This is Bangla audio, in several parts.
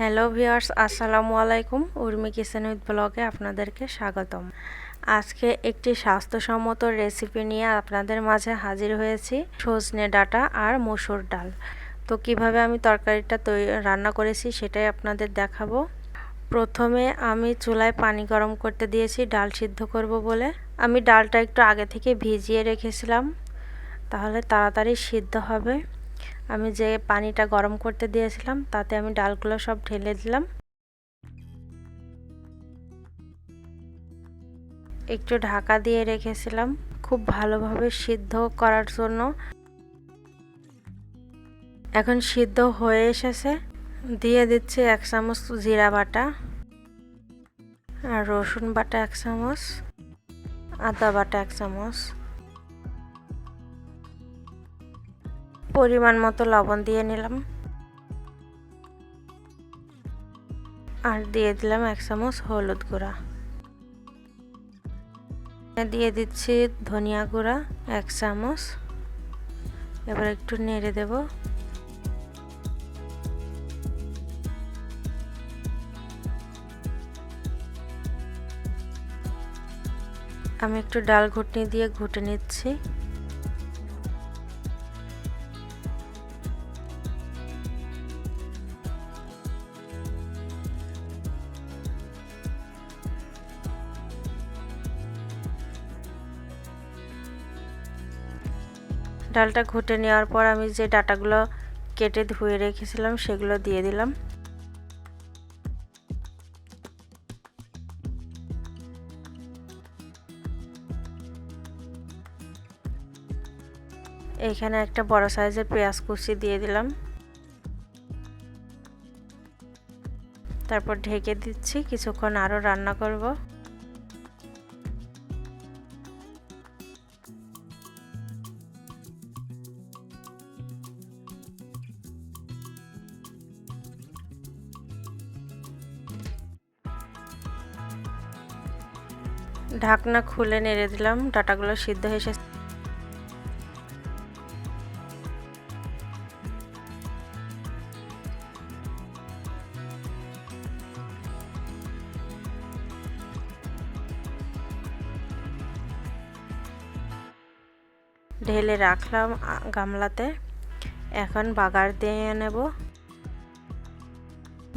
হ্যালো ভিউয়ার্স, আসসালামু আলাইকুম। উর্মি কিচেন উইথ ব্লগে আপনাদেরকে স্বাগতম। আজকে একটি স্বাস্থ্যসম্মত রেসিপি নিয়ে আপনাদের মাঝে হাজির হয়েছি, সজনে ডাঁটা আর মসুর ডাল। তো কিভাবে আমি তরকারিটা রান্না করেছি সেটাই আপনাদের দেখাবো। প্রথমে আমি চুলায় পানি গরম করতে দিয়েছি ডাল সিদ্ধ করব বলে। আমি ডালটা একটু আগে থেকে ভিজিয়ে রেখেছিলাম, তাহলে তাড়াতাড়ি সিদ্ধ হবে। আমি যে পানিটা গরম করতে দিয়েছিলাম তাতে আমি ডালগুলো সব ঢেলে দিলাম। একটু ঢাকা দিয়ে রেখেছিলাম খুব ভালোভাবে সিদ্ধ করার জন্য। এখন সিদ্ধ হয়ে এসেছে। দিয়ে দিচ্ছি 1 চামচ জিরা বাটা, আর রসুন বাটা 1 চামচ, আদা বাটা 1 চামচ, পরিমাণ মতো লবণ দিয়ে নিলাম, আর দিয়ে দিলাম 1 চামচ হলুদ গুঁড়া। দিয়ে দিচ্ছি ধনিয়া গুঁড়া 1 চামচ। এবার একটু নেড়ে দেব। আমি একটু ডাল ঘুটনি দিয়ে ঘুটে নিচ্ছি। ডালটা ঘুটে নেওয়ার পর আমি যে ডাঁটাগুলো কেটে ধুয়ে রেখেছিলাম সেগুলো দিয়ে দিলাম। এইখানে একটা বড় সাইজের পেঁয়াজ কুচি দিয়ে দিলাম। তারপর ঢেকে দিচ্ছি, কিছুক্ষণ আরও রান্না করব। ঢাকনা খুলে নেড়ে দিলাম। ডাঁটাগুলো সিদ্ধ হয়ে এসেছে। ঢেলে রাখলাম গামলাতে। এখন বাগার দিয়ে নেব।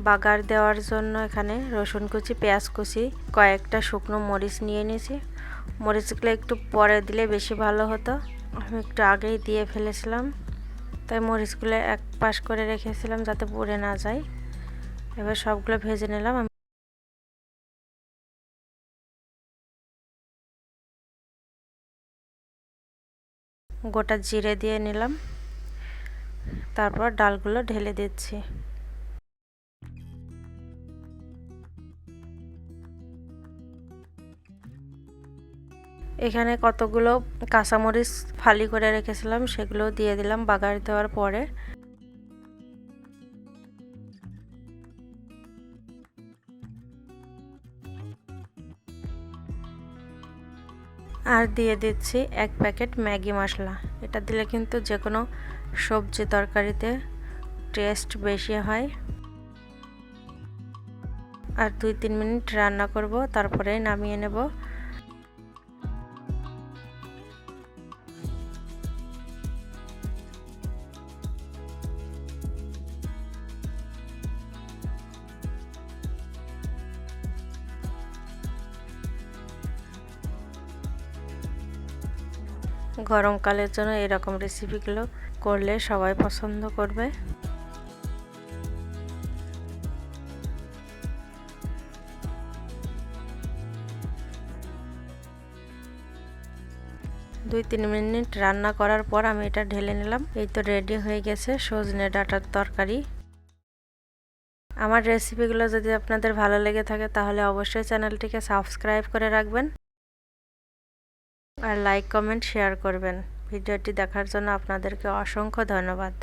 বাগার দেওয়ার জন্য এখানে রসুন কুচি, পেঁয়াজ কুচি, কয়েকটা শুকনো মরিচ নিয়ে নিয়েছি। মরিচগুলো একটু পরে দিলে বেশি ভালো হতো, আমি একটু আগেই দিয়ে ফেলেছিলাম, তাই মরিচগুলো এক পাশ করে রেখেছিলাম যাতে পুড়ে না যায়। এবার সবগুলো ভেজে নিলাম। গোটা জিরে দিয়ে নিলাম। তারপর ডালগুলো ঢেলে দিচ্ছি। এখানে কতগুলো কাঁচামরিচ ফালি করে রেখেছিলাম সেগুলো দিয়ে দিলাম বাগার দেওয়ার পরে। আর দিয়ে দিচ্ছি 1 প্যাকেট ম্যাগি মশলা। এটা দিলে কিন্তু যে কোনো সবজি তরকারিতে টেস্ট বেশি হয়। আর 2-3 মিনিট রান্না করব, তারপরে নামিয়ে নেব। গরমকালের জন্য এরকম রেসিপিগুলো করলে সবাই পছন্দ করবে। দুই 3 মিনিট রান্না করার পর আমি এটা ঢেলে নিলাম। এই তো রেডি হয়ে গেছে সজনে ডাঁটার তরকারি। আমার রেসিপিগুলো যদি আপনাদের ভালো লেগে থাকে তাহলে অবশ্যই চ্যানেলটিকে সাবস্ক্রাইব করে রাখবেন, আর লাইক, কমেন্ট, শেয়ার করবেন। ভিডিওটি দেখার জন্য আপনাদেরকে অসংখ্য ধন্যবাদ।